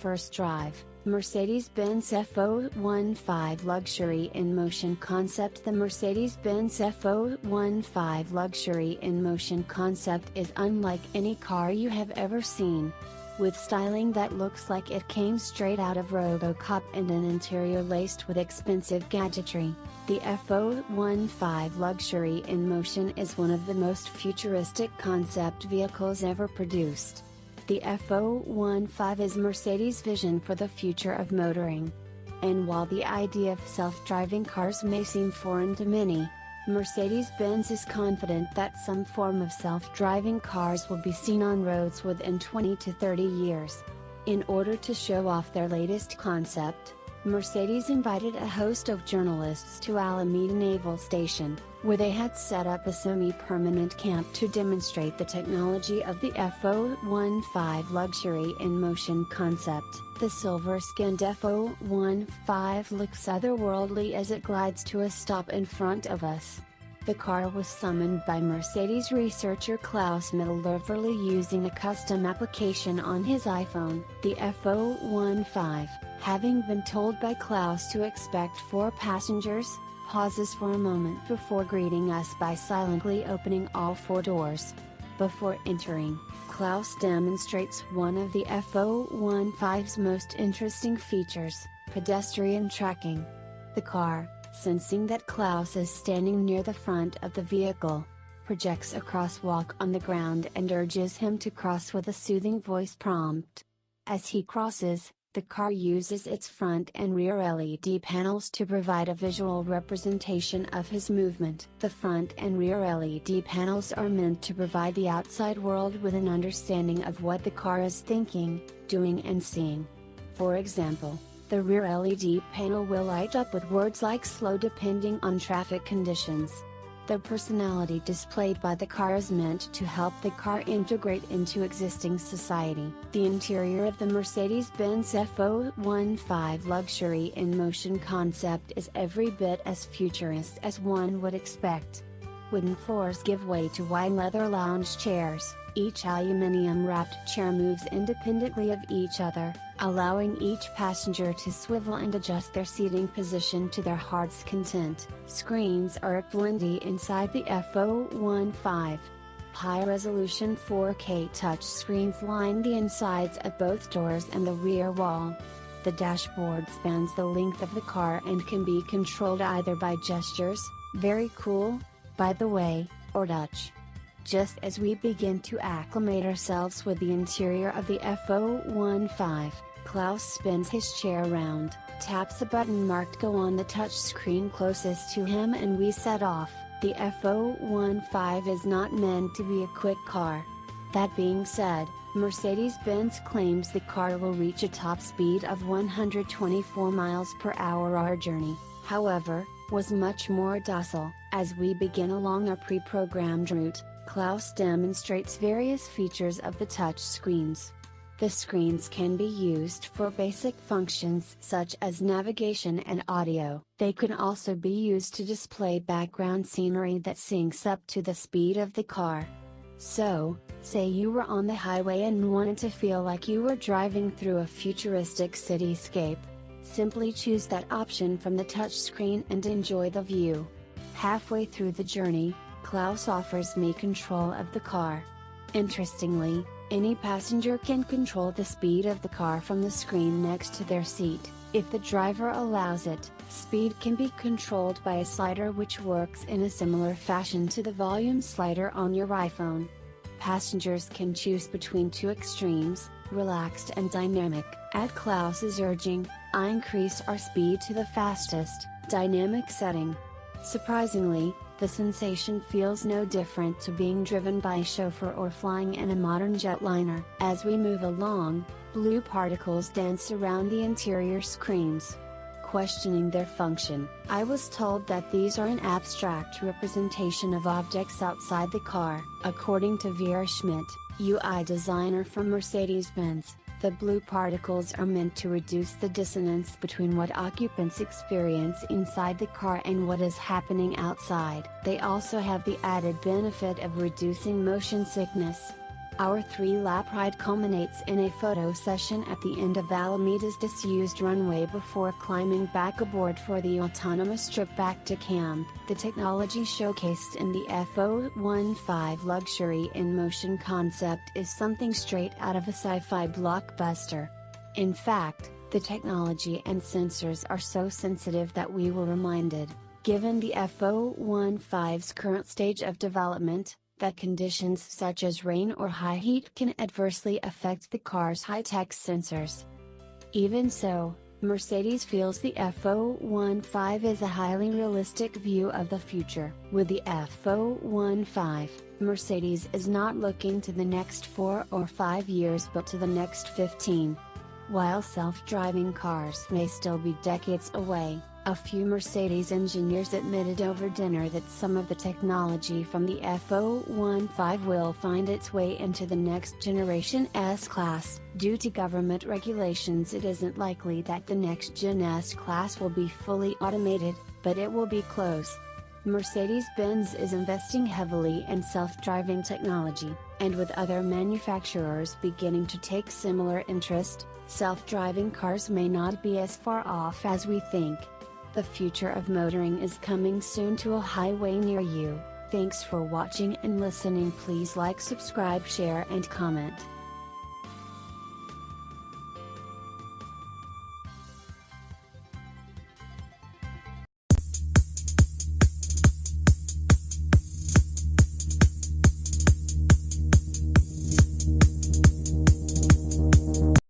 first drive, Mercedes-Benz F015 Luxury in motion concept. The Mercedes-Benz F015 Luxury in motion concept is unlike any car you have ever seen. With styling that looks like it came straight out of RoboCop and an interior laced with expensive gadgetry, the F015 Luxury in motion is one of the most futuristic concept vehicles ever produced. The F015 is Mercedes' vision for the future of motoring. And while the idea of self-driving cars may seem foreign to many, Mercedes-Benz is confident that some form of self-driving cars will be seen on roads within 20 to 30 years. In order to show off their latest concept, Mercedes invited a host of journalists to Alameda Naval Station, where they had set up a semi-permanent camp to demonstrate the technology of the F015 Luxury in motion concept. The silver-skinned F015 looks otherworldly as it glides to a stop in front of us. The car was summoned by Mercedes researcher Klaus Mittelöverli using a custom application on his iPhone. The F015, having been told by Klaus to expect 4 passengers, pauses for a moment before greeting us by silently opening all 4 doors. Before entering, Klaus demonstrates one of the F015's most interesting features, pedestrian tracking. The car, sensing that Klaus is standing near the front of the vehicle, projects a crosswalk on the ground and urges him to cross with a soothing voice prompt. As he crosses, the car uses its front and rear LED panels to provide a visual representation of his movement. The front and rear LED panels are meant to provide the outside world with an understanding of what the car is thinking, doing and seeing. For example, the rear LED panel will light up with words like slow depending on traffic conditions. The personality displayed by the car is meant to help the car integrate into existing society. The interior of the Mercedes-Benz F015 Luxury in motion concept is every bit as futurist as one would expect. Wooden floors give way to wide leather lounge chairs. Each aluminum-wrapped chair moves independently of each other, allowing each passenger to swivel and adjust their seating position to their heart's content. Screens are plenty inside the F015. High-resolution 4K touchscreens line the insides of both doors and the rear wall. The dashboard spans the length of the car and can be controlled either by gestures, "very cool," "by the way," or touch. Just as we begin to acclimate ourselves with the interior of the F015, Klaus spins his chair around, taps a button marked "Go" on the touchscreen closest to him and we set off. The F015 is not meant to be a quick car. That being said, Mercedes-Benz claims the car will reach a top speed of 124 miles per hour. Our journey, however, was much more docile. As we begin along our pre-programmed route, Klaus demonstrates various features of the touch screens. The screens can be used for basic functions such as navigation and audio. They can also be used to display background scenery that syncs up to the speed of the car. So, say you were on the highway and wanted to feel like you were driving through a futuristic cityscape. Simply choose that option from the touchscreen and enjoy the view. Halfway through the journey, Klaus offers me control of the car. Interestingly, any passenger can control the speed of the car from the screen next to their seat. If the driver allows it, speed can be controlled by a slider which works in a similar fashion to the volume slider on your iPhone. Passengers can choose between 2 extremes, relaxed and dynamic. At Klaus's urging, I increased our speed to the fastest, dynamic setting. Surprisingly, the sensation feels no different to being driven by a chauffeur or flying in a modern jetliner. As we move along, blue particles dance around the interior screens. Questioning their function, I was told that these are an abstract representation of objects outside the car. According to Vera Schmidt, UI designer from Mercedes-Benz, the blue particles are meant to reduce the dissonance between what occupants experience inside the car and what is happening outside. They also have the added benefit of reducing motion sickness. Our 3-lap ride culminates in a photo session at the end of Alameda's disused runway before climbing back aboard for the autonomous trip back to camp. The technology showcased in the F015 Luxury in motion concept is something straight out of a sci-fi blockbuster. In fact, the technology and sensors are so sensitive that we were reminded, given the F015's current stage of development, that conditions such as rain or high heat can adversely affect the car's high-tech sensors. Even so, Mercedes feels the F015 is a highly realistic view of the future. With the F015, Mercedes is not looking to the next 4 or 5 years but to the next 15. While self-driving cars may still be decades away, a few Mercedes engineers admitted over dinner that some of the technology from the F015 will find its way into the next generation S-Class. Due to government regulations, it isn't likely that the next-gen S-Class will be fully automated, but it will be close. Mercedes-Benz is investing heavily in self-driving technology, and with other manufacturers beginning to take similar interest, self-driving cars may not be as far off as we think. The future of motoring is coming soon to a highway near you. Thanks for watching and listening. Please like, subscribe, share and comment.